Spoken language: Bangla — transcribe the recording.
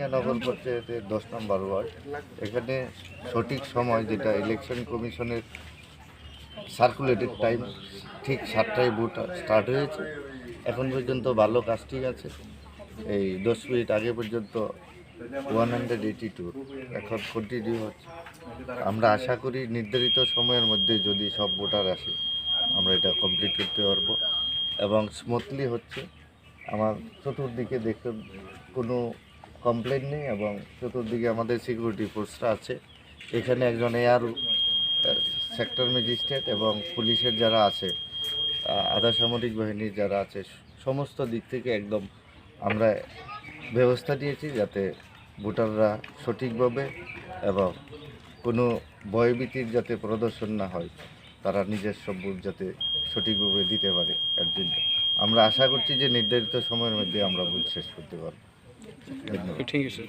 রাঙ্গুনিয়া নগর পঞ্চায়েতের 10 নম্বর ওয়ার্ড। এখানে সঠিক সময়, যেটা ইলেকশন কমিশনের সার্কুলেটেড টাইম, ঠিক 7টায় ভোট স্টার্ট হয়েছে। এখন পর্যন্ত ভালো কাস্টিং আছে। এই 10 মিনিট আগে পর্যন্ত 182 এখন কন্টিনিউ হচ্ছে। আমরা আশা করি নির্ধারিত সময়ের মধ্যে যদি সব ভোটার আসে, আমরা এটা কমপ্লিট করতে পারবো এবং স্মুথলি হচ্ছে। আমার চতুর্দিকে দেখতে কোনো কমপ্লেন নেই এবং চতুর্দিকে আমাদের সিকিউরিটি ফোর্সরা আছে। এখানে একজন এআরও, সেক্টর ম্যাজিস্ট্রেট এবং পুলিশের যারা আছে, আধা সামরিক বাহিনীর যারা আছে, সমস্ত দিক থেকে একদম আমরা ব্যবস্থা দিয়েছি যাতে ভোটাররা সঠিকভাবে এবং কোনো ভয়ভীতির যাতে প্রদর্শন না হয়, তারা নিজস্ব ভোট যাতে সঠিকভাবে দিতে পারে। এর জন্য আমরা আশা করছি যে নির্ধারিত সময়ের মধ্যে আমরা ভোট শেষ করতে পারব। ধন্যবাদ। ঠিক আছে।